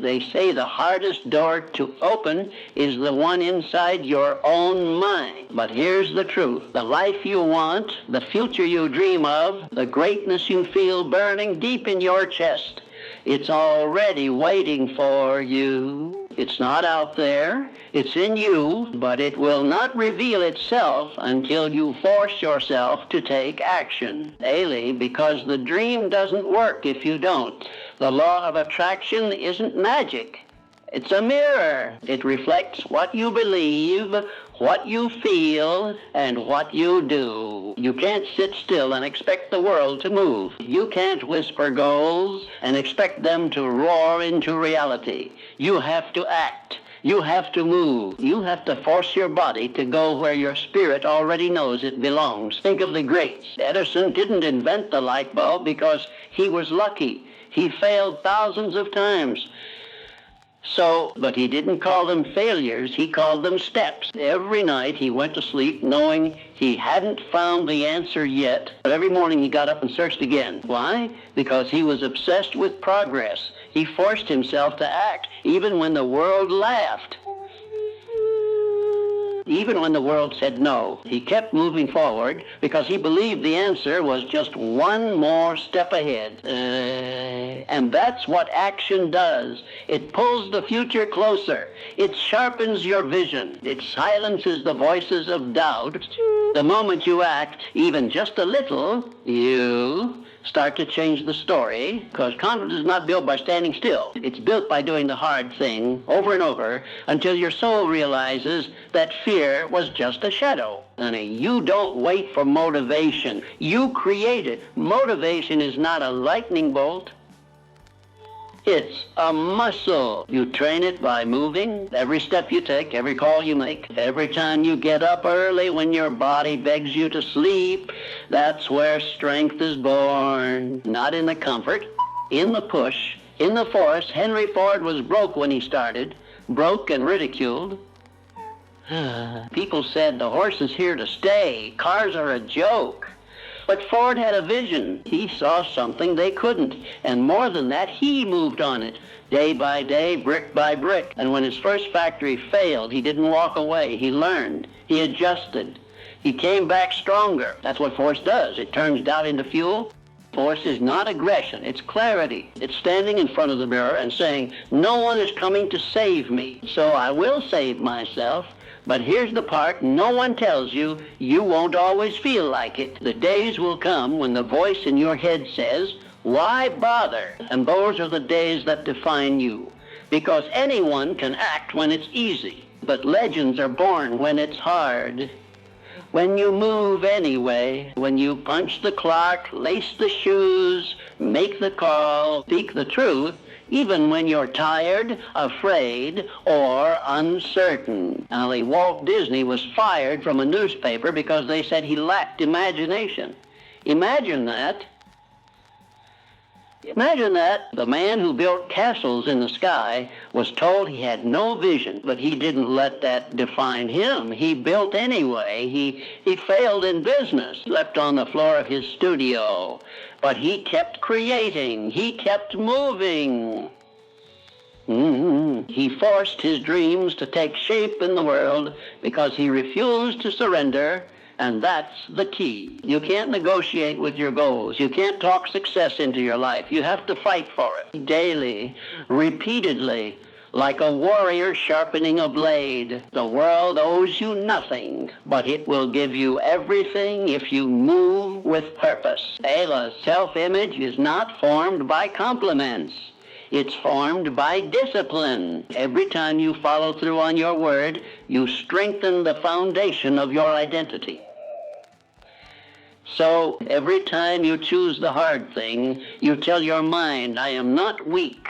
They say the hardest door to open is the one inside your own mind. But here's the truth. The life you want, the future you dream of, the greatness you feel burning deep in your chest, it's already waiting for you. It's not out there. It's in you, but it will not reveal itself until you force yourself to take action. Daily, because the dream doesn't work if you don't. The law of attraction isn't magic. It's a mirror. It reflects what you believe, what you feel, and what you do. You can't sit still and expect the world to move. You can't whisper goals and expect them to roar into reality. You have to act. You have to move. You have to force your body to go where your spirit already knows it belongs. Think of the greats. Edison didn't invent the light bulb because he was lucky. He failed thousands of times. But he didn't call them failures, he called them steps. Every night he went to sleep knowing he hadn't found the answer yet. But every morning he got up and searched again. Why? Because he was obsessed with progress. He forced himself to act, even when the world laughed. Even when the world said no, he kept moving forward because he believed the answer was just one more step ahead. And that's what action does. It pulls the future closer. It sharpens your vision. It silences the voices of doubt. The moment you act, even just a little, you start to change the story, because confidence is not built by standing still. It's built by doing the hard thing over and over until your soul realizes that fear was just a shadow. Honey, you don't wait for motivation. You create it. Motivation is not a lightning bolt. It's a muscle. You train it by moving. Every step you take, every call you make, every time you get up early when your body begs you to sleep, that's where strength is born. Not in the comfort, in the push. In the force, Henry Ford was broke when he started, broke and ridiculed. People said the horse is here to stay. Cars are a joke. But Ford had a vision. He saw something they couldn't. And more than that, he moved on it, day by day, brick by brick. And when his first factory failed, he didn't walk away. He learned. He adjusted. He came back stronger. That's what force does. It turns doubt into fuel. Force is not aggression. It's clarity. It's standing in front of the mirror and saying, no one is coming to save me, so I will save myself. But here's the part no one tells you: you won't always feel like it. The days will come when the voice in your head says, why bother? And those are the days that define you. Because anyone can act when it's easy, but legends are born when it's hard. When you move anyway, when you punch the clock, lace the shoes, make the call, speak the truth, even when you're tired, afraid, or uncertain. Now, Walt Disney was fired from a newspaper because they said he lacked imagination. Imagine that. Imagine that the man who built castles in the sky was told he had no vision, but he didn't let that define him. He built anyway. He failed in business, slept on the floor of his studio, but he kept creating. He kept moving. He forced his dreams to take shape in the world because he refused to surrender. And that's the key. You can't negotiate with your goals. You can't talk success into your life. You have to fight for it daily, repeatedly, like a warrior sharpening a blade. The world owes you nothing, but it will give you everything if you move with purpose. Ayla's self-image is not formed by compliments. It's formed by discipline. Every time you follow through on your word, you strengthen the foundation of your identity. So every time you choose the hard thing, you tell your mind, I am not weak.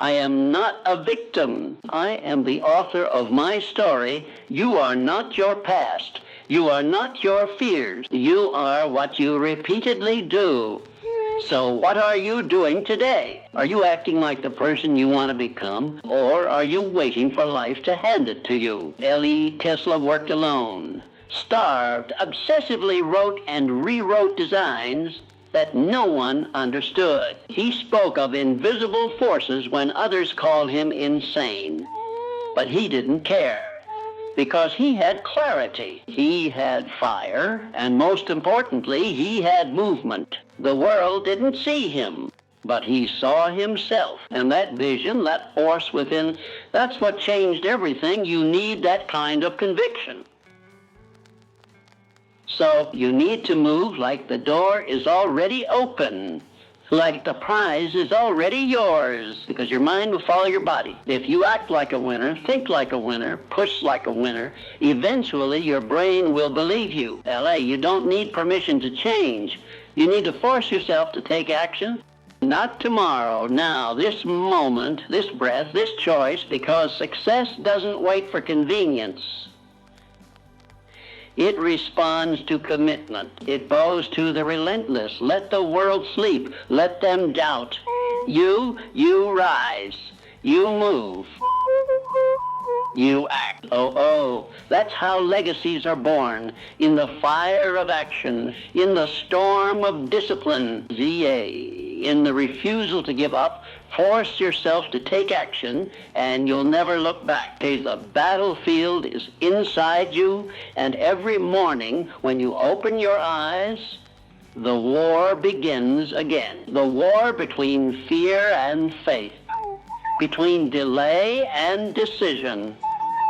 I am not a victim. I am the author of my story. You are not your past. You are not your fears. You are what you repeatedly do. So what are you doing today? Are you acting like the person you want to become, or are you waiting for life to hand it to you? L.E. Tesla worked alone, starved, obsessively wrote and rewrote designs, that no one understood. He spoke of invisible forces when others called him insane. But he didn't care, because he had clarity. He had fire, and most importantly, he had movement. The world didn't see him, but he saw himself. And that vision, that force within, that's what changed everything. You need that kind of conviction. So you need to move like the door is already open, like the prize is already yours, because your mind will follow your body. If you act like a winner, think like a winner, push like a winner, eventually your brain will believe you. L.A., you don't need permission to change. You need to force yourself to take action. Not tomorrow, now, this moment, this breath, this choice, because success doesn't wait for convenience. It responds to commitment. It bows to the relentless. Let the world sleep. Let them doubt. You rise. You move. You act. That's how legacies are born. In the fire of action. In the storm of discipline. In the refusal to give up. Force yourself to take action, and you'll never look back. The battlefield is inside you, and every morning when you open your eyes, the war begins again. The war between fear and faith, between delay and decision,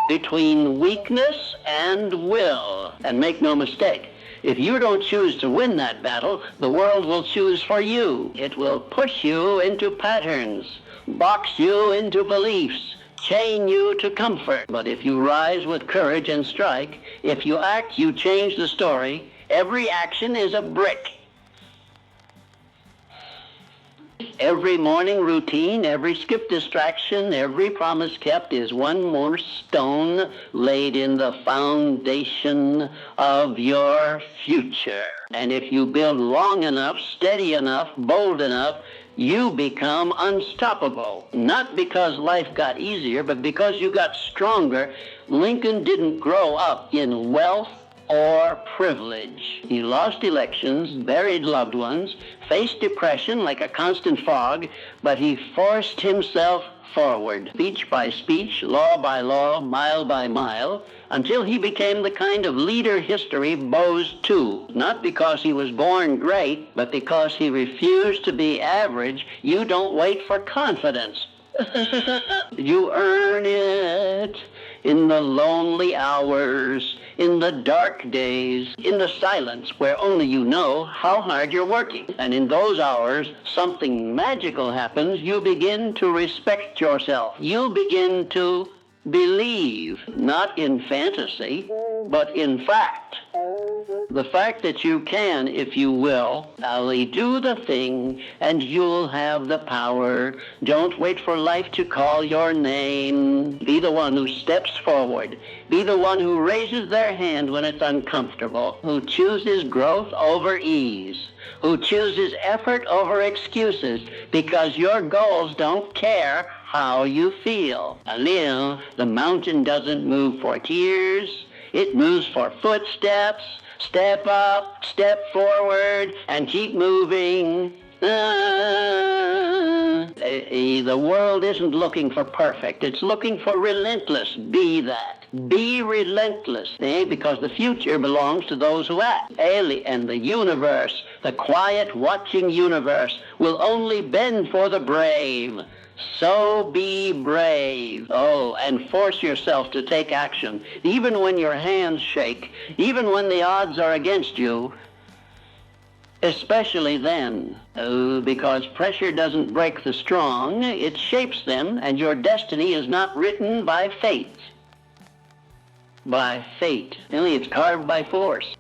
between weakness and will. And make no mistake, if you don't choose to win that battle, the world will choose for you. It will push you into patterns, box you into beliefs, chain you to comfort. But if you rise with courage and strike, if you act, you change the story. Every action is a brick. Every morning routine, every skip distraction, every promise kept is one more stone laid in the foundation of your future. And if you build long enough, steady enough, bold enough, you become unstoppable. Not because life got easier, but because you got stronger. Lincoln didn't grow up in wealth or privilege. He lost elections, buried loved ones, faced depression like a constant fog, but he forced himself forward, speech by speech, law by law, mile by mile, until he became the kind of leader history bows to. Not because he was born great, but because he refused to be average. You don't wait for confidence. You earn it in the lonely hours, in the dark days, in the silence where only you know how hard you're working. And in those hours, something magical happens. You begin to respect yourself. You begin to believe, not in fantasy, but in fact. The fact that you can, if you will, only do the thing and you'll have the power. Don't wait for life to call your name. Be the one who steps forward. Be the one who raises their hand when it's uncomfortable, who chooses growth over ease, who chooses effort over excuses, because your goals don't care how you feel. The mountain doesn't move for tears. It moves for footsteps. Step up, step forward, and keep moving. The world isn't looking for perfect. It's looking for relentless. Be that. Be relentless. Because the future belongs to those who act. And the universe, the quiet, watching universe, will only bend for the brave. So be brave. And force yourself to take action. Even when your hands shake, even when the odds are against you, especially then. Because pressure doesn't break the strong, it shapes them, and your destiny is not written by fate. By fate. Only it's carved by force.